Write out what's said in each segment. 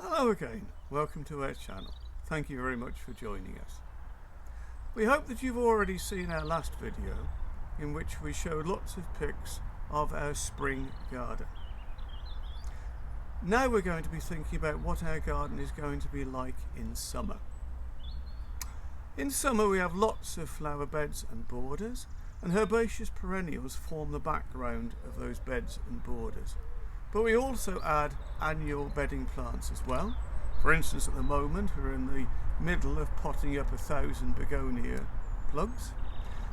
Hello again, welcome to our channel. Thank you very much for joining us. We hope that you've already seen our last video in which we showed lots of pics of our spring garden. Now we're going to be thinking about what our garden is going to be like in summer. In summer we have lots of flower beds and borders, and herbaceous perennials form the background of those beds and borders. But we also add annual bedding plants as well. For instance, at the moment we're in the middle of potting up 1,000 begonia plugs.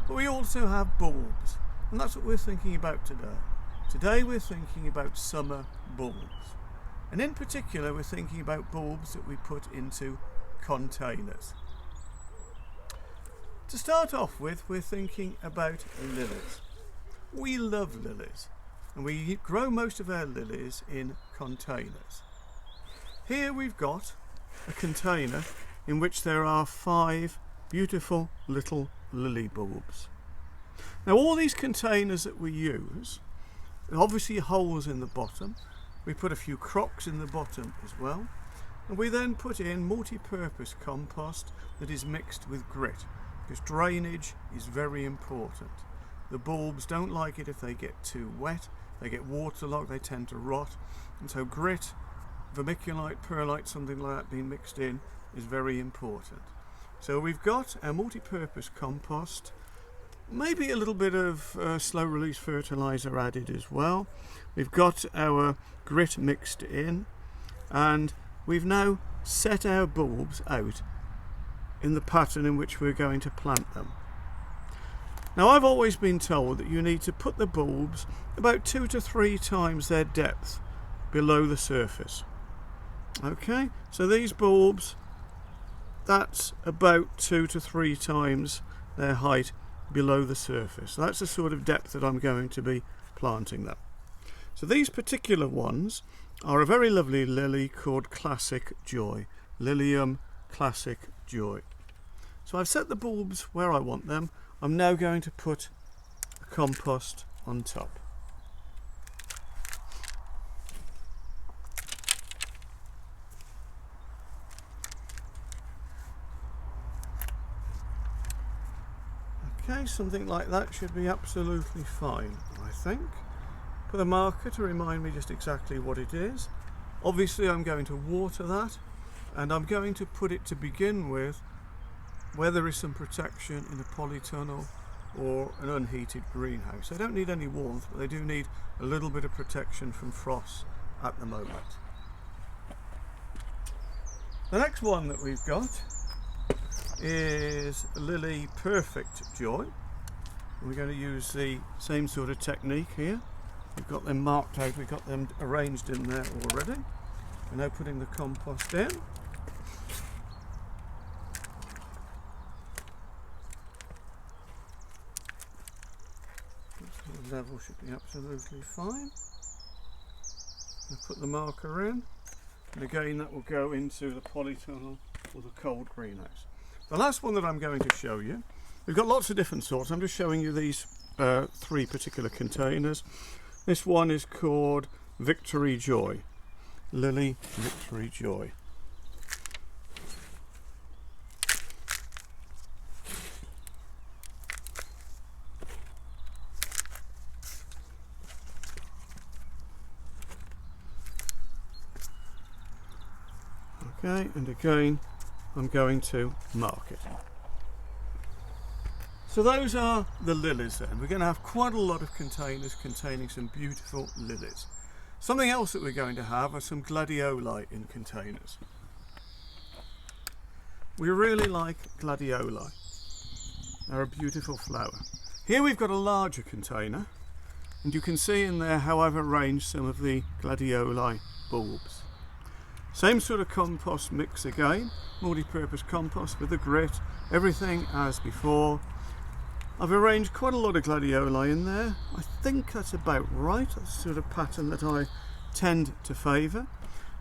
But we also have bulbs, and that's what we're thinking about today. Today we're thinking about summer bulbs. And in particular we're thinking about bulbs that we put into containers. To start off with, we're thinking about lilies. We love lilies, and we grow most of our lilies in containers. Here we've got a container in which there are 5 beautiful little lily bulbs. Now all these containers that we use, obviously holes in the bottom, we put a few crocks in the bottom as well, and we then put in multi-purpose compost that is mixed with grit, because drainage is very important. The bulbs don't like it if they get too wet, they get waterlogged, they tend to rot, and so grit, vermiculite, perlite, something like that being mixed in is very important. So we've got our multi-purpose compost, maybe a little bit of slow release fertilizer added as well. We've got our grit mixed in, and we've now set our bulbs out in the pattern in which we're going to plant them. Now I've always been told that you need to put the bulbs about 2 to 3 times their depth below the surface. Okay, so these bulbs, that's about 2 to 3 times their height below the surface. That's the sort of depth that I'm going to be planting them. So these particular ones are a very lovely lily called Classic Joy, Lilium Classic Joy. So I've set the bulbs where I want them. I'm now going to put the compost on top. Okay, something like that should be absolutely fine, I think. Put a marker to remind me just exactly what it is. Obviously I'm going to water that, and I'm going to put it to begin with where there is some protection in a polytunnel or an unheated greenhouse. They don't need any warmth, but they do need a little bit of protection from frost at the moment. The next one that we've got is Lily Perfect Joy. We're going to use the same sort of technique here. We've got them marked out, we've got them arranged in there already. We're now putting the compost in. The level should be absolutely fine. I'll put the marker in, and again that will go into the polytunnel or the cold greenhouse. The last one that I'm going to show you, we've got lots of different sorts. I'm just showing you these 3 particular containers. This one is called Victory Joy, Lily Victory Joy. Okay, and again I'm going to mark it. So those are the lilies then. We're going to have quite a lot of containers containing some beautiful lilies. Something else that we're going to have are some gladioli in containers. We really like gladioli. They're a beautiful flower. Here we've got a larger container, and you can see in there how I've arranged some of the gladioli bulbs. Same sort of compost mix again, multi-purpose compost with the grit, everything as before. I've arranged quite a lot of gladioli in there. I think that's about right. That's the sort of pattern that I tend to favour.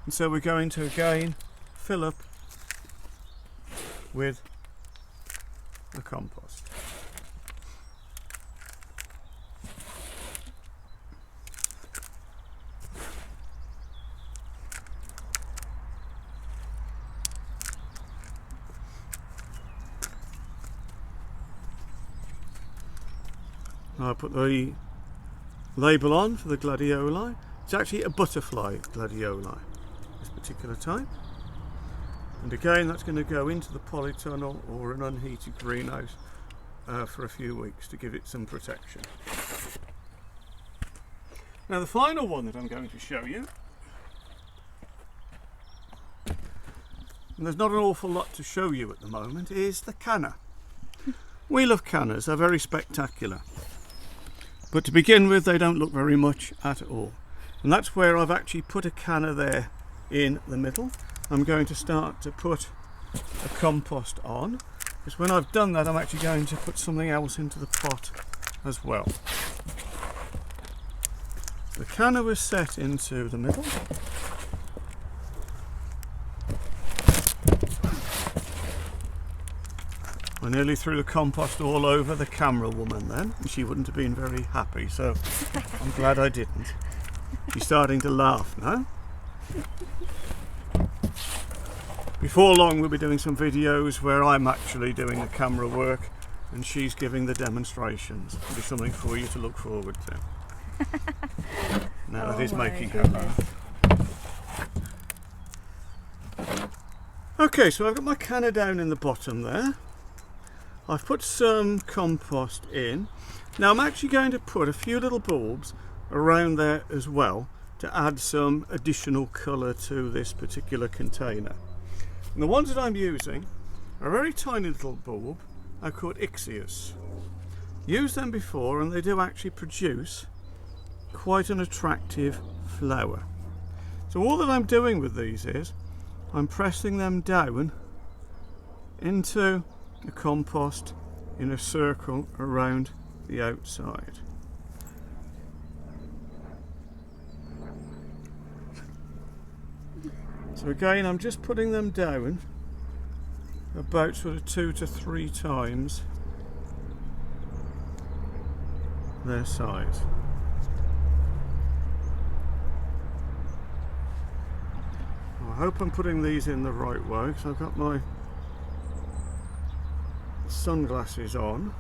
And so we're going to again fill up with the compost. I put the label on for the gladioli. It's actually a butterfly gladioli, this particular type. And again, that's going to go into the polytunnel or an unheated greenhouse for a few weeks to give it some protection. Now the final one that I'm going to show you, and there's not an awful lot to show you at the moment, is the canna. We love cannas, they're very spectacular. But to begin with, they don't look very much at all. And that's where I've actually put a canna there in the middle. I'm going to start to put a compost on, because when I've done that, I'm actually going to put something else into the pot as well. The canna was set into the middle. I nearly threw the compost all over the camera woman then, and she wouldn't have been very happy, so I'm glad I didn't. She's starting to laugh now. Before long we'll be doing some videos where I'm actually doing the camera work and she's giving the demonstrations. It'll be something for you to look forward to. Now it is making her laugh. Okay, so I've got my canna down in the bottom there. I've put some compost in. Now I'm actually going to put a few little bulbs around there as well to add some additional colour to this particular container. And the ones that I'm using are a very tiny little bulb. They're called Ixias. Used them before and they do actually produce quite an attractive flower. So all that I'm doing with these is I'm pressing them down into the compost in a circle around the outside. So again, I'm just putting them down about sort of 2 to 3 times their size. I hope I'm putting these in the right way, because I've got my sunglasses on.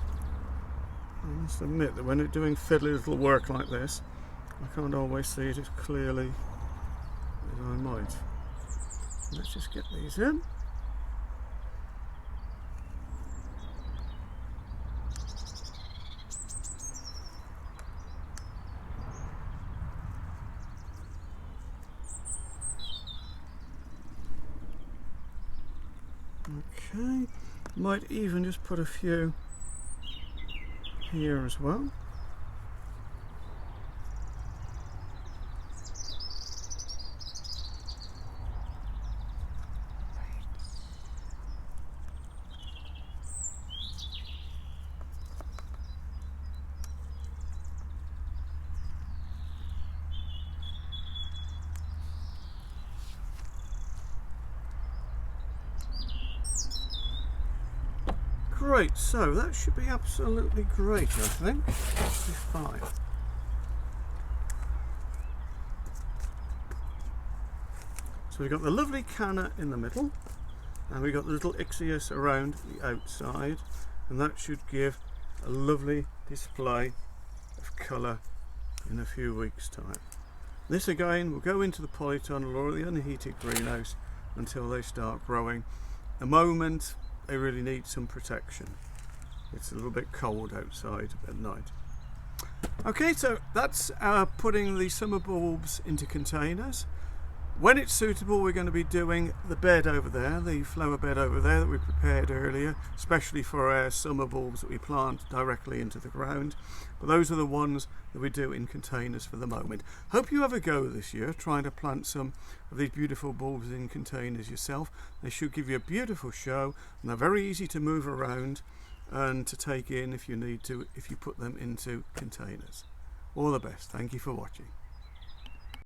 I must admit that when it's doing fiddly little work like this, I can't always see it as clearly as I might. Let's just get these in. Okay, might even just put a few here as well. Great, so that should be absolutely great, I think. Should be fine. So we've got the lovely canna in the middle, and we've got the little Ixias around the outside, and that should give a lovely display of colour in a few weeks' time. This again will go into the polytunnel or the unheated greenhouse until they start growing. At the moment they really need some protection. It's a little bit cold outside at night. Okay, so that's putting the summer bulbs into containers. When it's suitable, we're going to be doing the bed over there, the flower bed over there that we prepared earlier, especially for our summer bulbs that we plant directly into the ground. But those are the ones that we do in containers for the moment. Hope you have a go this year trying to plant some of these beautiful bulbs in containers yourself. They should give you a beautiful show, and they're very easy to move around and to take in if you need to, if you put them into containers. All the best. Thank you for watching.